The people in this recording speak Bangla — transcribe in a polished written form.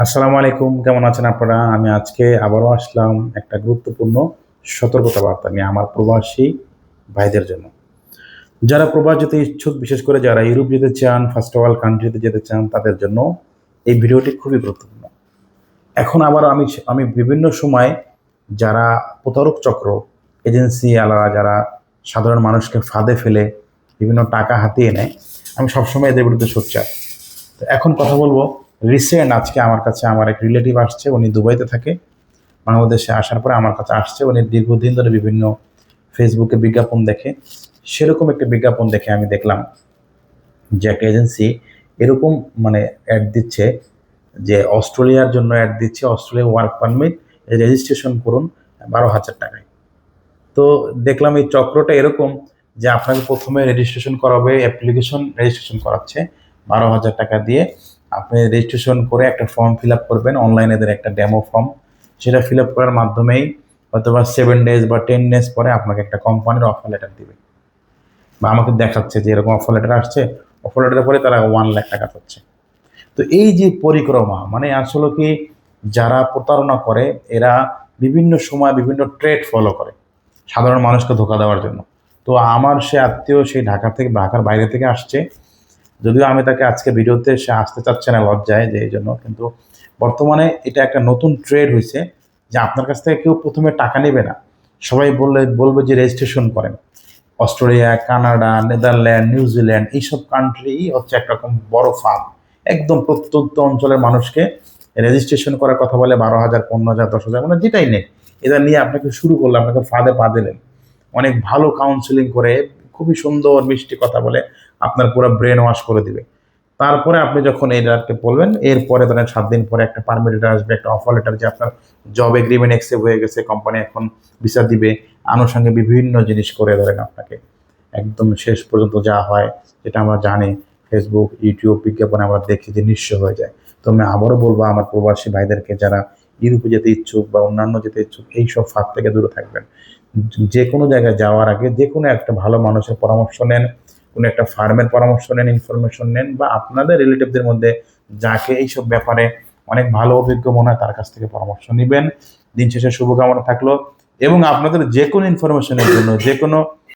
আসসালামু আলাইকুম, কেমন আছেন আপনারা? আমি আজকে আবারও আসলাম একটা গুরুত্বপূর্ণ সতর্কতা বার্তা নিয়ে আমার প্রবাসী ভাইদের জন্য। যারা প্রবাস যেতে ইচ্ছুক, বিশেষ করে যারা ইউরোপ যেতে চান, ফার্স্ট ওয়ার্ল্ড কান্ট্রিতে যেতে চান, তাদের জন্য এই ভিডিওটি খুবই গুরুত্বপূর্ণ। এখন আবার আমি বিভিন্ন সময় যারা প্রতারক চক্র, এজেন্সি আলারা যারা সাধারণ মানুষকে ফাঁদে ফেলে বিভিন্ন টাকা হাতিয়ে নেয়, আমি সবসময় এদের বিরুদ্ধে সোচ্চার। তো এখন কথা বলবো, রিসেন্ট আজকে আমার কাছে আমার এক রিলেটিভ আসছে, উনি দুবাইতে থাকে। বাংলাদেশে আসার পরে আমার কাছে আসছে, উনি দীর্ঘদিন ধরে বিভিন্ন ফেসবুকে বিজ্ঞাপন দেখে। সেরকম একটা বিজ্ঞাপন দেখে আমি দেখলাম যে একটা এজেন্সি এরকম মানে অ্যাড দিচ্ছে যে অস্ট্রেলিয়ার জন্য অ্যাড দিচ্ছে, অস্ট্রেলিয়া ওয়ার্ক পারমিট রেজিস্ট্রেশন করুন 12,000 টাকায়। তো দেখলাম এই চক্রটা এরকম যে আপনাকে প্রথমে রেজিস্ট্রেশন করাবে, অ্যাপ্লিকেশন রেজিস্ট্রেশন করাচ্ছে 12,000 টাকা দিয়ে। আপনি রেজিস্ট্রেশন করে একটা ফর্ম ফিল আপ করবেন, অনলাইনে এদের একটা ডেমো ফর্ম, সেটা ফিল আপ করার মাধ্যমেই হয়তো বা 7 ডেজ বা 10 ডেজ পরে আপনাকে একটা কোম্পানির অফার লেটার দিবে, বা আমাকে দেখাচ্ছে যে এরকম অফার লেটার আসছে। অফার লেটারের পরে তারা 1 লাখ টাকা পাচ্ছে। তো এই যে পরিক্রমা, মানে আসলে কি, যারা প্রতারণা করে এরা বিভিন্ন সময় বিভিন্ন ট্রেড ফলো করে সাধারণ মানুষকে ধোকা দেওয়ার জন্য। তো আমার সে আত্মীয় সেই ঢাকার বাইরে থেকে আসছে। যদিও আমি তাকে আজকে ভিডিওতে সে আসতে চাচ্ছে না লজ্জায়, যে এই জন্য। কিন্তু বর্তমানে এটা একটা নতুন ট্রেড হয়েছে যে আপনার কাছ থেকে কেউ প্রথমে টাকা নেবে না, সবাই বলবে যে রেজিস্ট্রেশন করেন। অস্ট্রেলিয়া, কানাডা, নেদারল্যান্ড, নিউজিল্যান্ড এইসব কান্ট্রি হচ্ছে একরকম বড় ফার্ম। একদম প্রত্যন্ত অঞ্চলের মানুষকে রেজিস্ট্রেশন করার কথা বলে, 12,000, 15,000, 10,000, মানে যেটাই নেই, এটা নিয়ে আপনাকে শুরু করলে আপনাকে ফাঁদে পা দিলেন। অনেক ভালো কাউন্সিলিং করে, খুবই সুন্দর মিষ্টি কথা বলে আপনার পুরো ব্রেন ওয়াশ করে দিবে। তারপরে আপনি যখন এটাকে বলবেন, এরপরে ধরেন 7 দিন পরে একটা পারমিট লেটার আসবে, একটা অফার লেটার যে আপনার জব এগ্রিমেন্ট অ্যাকসেপ্ট হয়ে গেছে, কোম্পানি এখন ভিসা দিবে, আনুষঙ্গিক বিভিন্ন জিনিস করে ধরেন আপনাকে একদম শেষ পর্যন্ত যা হয়, যেটা আমরা জানি ফেসবুক, ইউটিউব বিজ্ঞাপনে আমরা দেখি যে নিঃস্ব হয়ে যায়। তো আমি আবারও বলবো আমার প্রবাসী ভাইদেরকে, যারা ইউরোপে যেতে ইচ্ছুক বা অন্যান্য যেতে ইচ্ছুক, এইসব ফাঁদ থেকে দূরে থাকবেন। যে কোনো জায়গায় যাওয়ার আগে যে কোনো একটা ভালো মানুষের পরামর্শ নেন, কোনো একটা ফার্মের পরামর্শ নেন, ইনফরমেশন নেন, বা আপনাদের রিলেটিভদের মধ্যে যাকে এইসব ব্যাপারে অনেক ভালো অভিজ্ঞ মনে হয় তার কাছ থেকে পরামর্শ নেবেন। দিন শেষে শুভকামনা থাকলো। এবং আপনাদের যে কোনো ইনফরমেশনের জন্য, যে কোনো